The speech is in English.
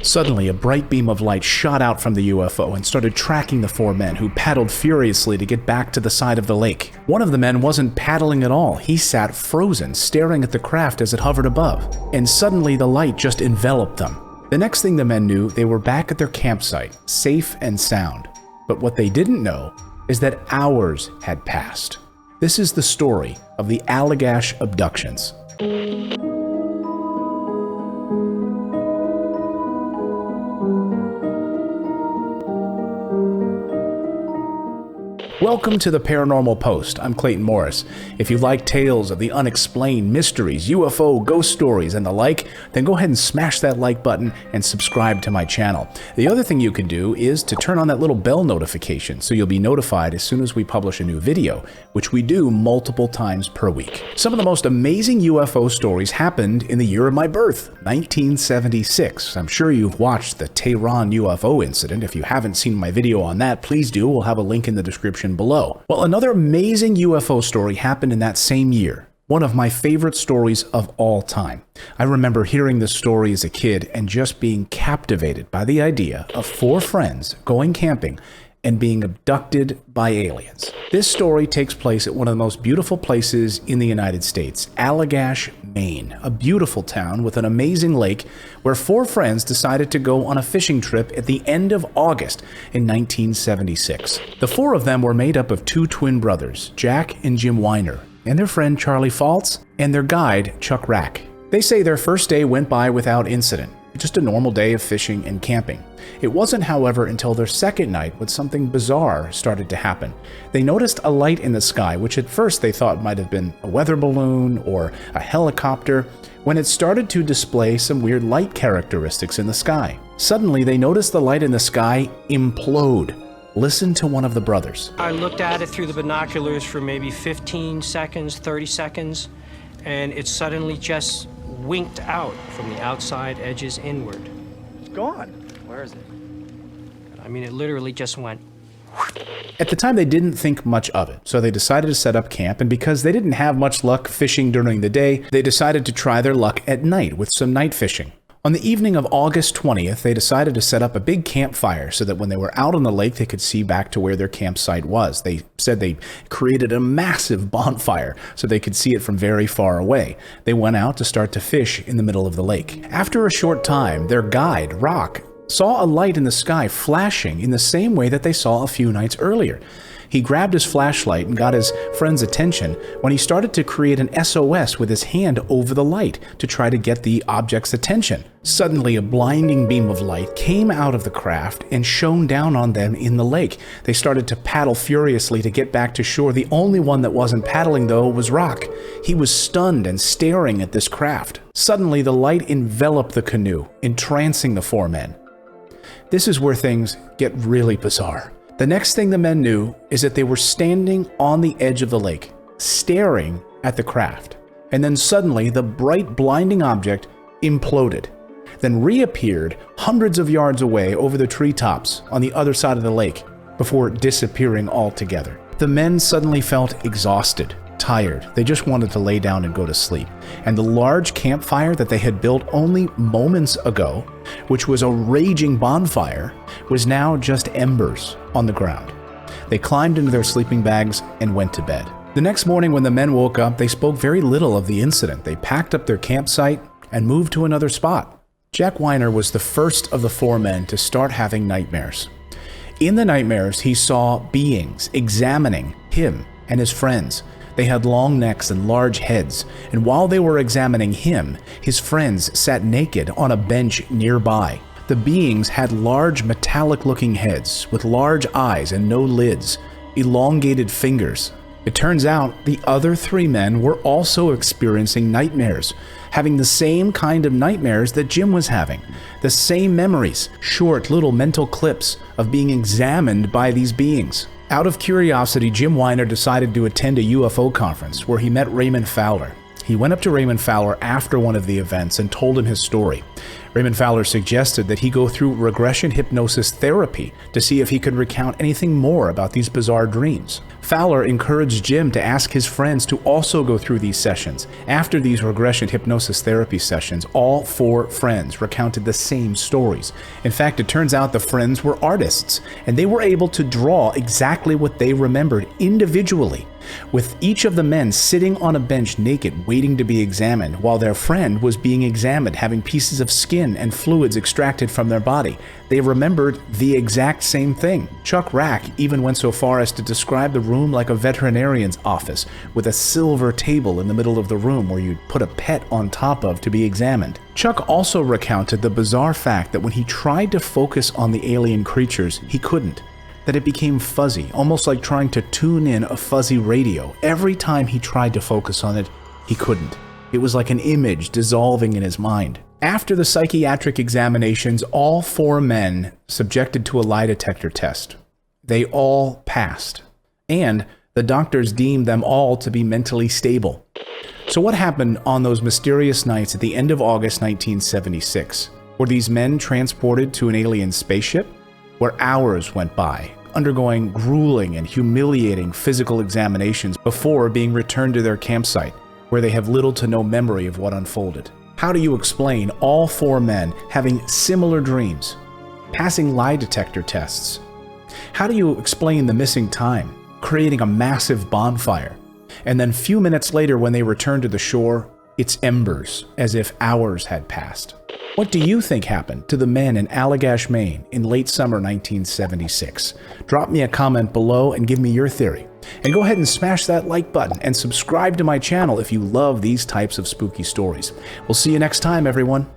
Suddenly, a bright beam of light shot out from the UFO and started tracking the four men, who paddled furiously to get back to the side of the lake. One of the men wasn't paddling at all. He sat frozen, staring at the craft as it hovered above. And suddenly, the light just enveloped them. The next thing the men knew, they were back at their campsite, safe and sound. But what they didn't know is that hours had passed. This is the story of the Allagash abductions. Welcome to the Paranormal Post. I'm Clayton Morris. If you like tales of the unexplained, mysteries, UFO, ghost stories, and the like, then go ahead and smash that like button and subscribe to my channel. The other thing you can do is to turn on that little bell notification so you'll be notified as soon as we publish a new video, which we do multiple times per week. Some of the most amazing UFO stories happened in the year of my birth, 1976. I'm sure you've watched the Tehran UFO incident. If you haven't seen my video on that, please do. We'll have a link in the description below. Well, another amazing UFO story happened in that same year. One of my favorite stories of all time. I remember hearing this story as a kid and just being captivated by the idea of four friends going camping and being abducted by aliens. This story takes place at one of the most beautiful places in the United States, Allagash, Maine, a beautiful town with an amazing lake where four friends decided to go on a fishing trip at the end of August in 1976. The four of them were made up of two twin brothers, Jack and Jim Weiner, and their friend Charlie Foltz, and their guide, Chuck Rak. They say their first day went by without incident, just a normal day of fishing and camping. It wasn't, however, until their second night when something bizarre started to happen. They noticed a light in the sky, which at first they thought might have been a weather balloon or a helicopter, when it started to display some weird light characteristics in the sky. Suddenly, they noticed the light in the sky implode. Listen to one of the brothers. I looked at it through the binoculars for maybe 15 seconds, 30 seconds, and it suddenly just winked out from the outside edges inward. It's gone. Where is it? I mean, it literally just went. At the time, they didn't think much of it, so they decided to set up camp, and because they didn't have much luck fishing during the day, they decided to try their luck at night with some night fishing. On the evening of August 20th, they decided to set up a big campfire so that when they were out on the lake, they could see back to where their campsite was. They said they created a massive bonfire so they could see it from very far away. They went out to start to fish in the middle of the lake. After a short time, their guide, Rak, saw a light in the sky flashing in the same way that they saw a few nights earlier. He grabbed his flashlight and got his friend's attention when he started to create an SOS with his hand over the light to try to get the object's attention. Suddenly, a blinding beam of light came out of the craft and shone down on them in the lake. They started to paddle furiously to get back to shore. The only one that wasn't paddling, though, was Rak. He was stunned and staring at this craft. Suddenly, the light enveloped the canoe, entrancing the four men. This is where things get really bizarre. The next thing the men knew is that they were standing on the edge of the lake, staring at the craft. And then suddenly, the bright, blinding object imploded, then reappeared hundreds of yards away over the treetops on the other side of the lake before disappearing altogether. The men suddenly felt exhausted, tired. They just wanted to lay down and go to sleep. And the large campfire that they had built only moments ago, which was a raging bonfire, was now just embers on the ground. They climbed into their sleeping bags and went to bed. The next morning when the men woke up, they spoke very little of the incident. They packed up their campsite and moved to another spot. Jack Weiner was the first of the four men to start having nightmares. In the nightmares, he saw beings examining him and his friends. They had long necks and large heads, and while they were examining him, his friends sat naked on a bench nearby. The beings had large metallic-looking heads with large eyes and no lids, elongated fingers. It turns out the other three men were also experiencing nightmares, having the same kind of nightmares that Jim was having. The same memories, short little mental clips of being examined by these beings. Out of curiosity, Jim Weiner decided to attend a UFO conference where he met Raymond Fowler. He went up to Raymond Fowler after one of the events and told him his story. Raymond Fowler suggested that he go through regression hypnosis therapy to see if he could recount anything more about these bizarre dreams. Fowler encouraged Jim to ask his friends to also go through these sessions. After these regression hypnosis therapy sessions, all 4 friends recounted the same stories. In fact, it turns out the friends were artists, and they were able to draw exactly what they remembered individually, with each of the men sitting on a bench naked waiting to be examined while their friend was being examined, having pieces of skin and fluids extracted from their body. They remembered the exact same thing. Chuck Rak even went so far as to describe the room like a veterinarian's office, with a silver table in the middle of the room where you'd put a pet on top of to be examined. Chuck also recounted the bizarre fact that when he tried to focus on the alien creatures, he couldn't. That it became fuzzy, almost like trying to tune in a fuzzy radio. Every time he tried to focus on it, he couldn't. It was like an image dissolving in his mind. After the psychiatric examinations, all 4 men subjected to a lie detector test. They all passed, and the doctors deemed them all to be mentally stable. So what happened on those mysterious nights at the end of August 1976? Were these men transported to an alien spaceship? Where hours went by, undergoing grueling and humiliating physical examinations before being returned to their campsite, where they have little to no memory of what unfolded. How do you explain all 4 men having similar dreams, passing lie detector tests? How do you explain the missing time, creating a massive bonfire, and then few minutes later when they return to the shore, it's embers, as if hours had passed? What do you think happened to the men in Allagash, Maine in late summer 1976? Drop me a comment below and give me your theory. And go ahead and smash that like button and subscribe to my channel if you love these types of spooky stories. We'll see you next time, everyone.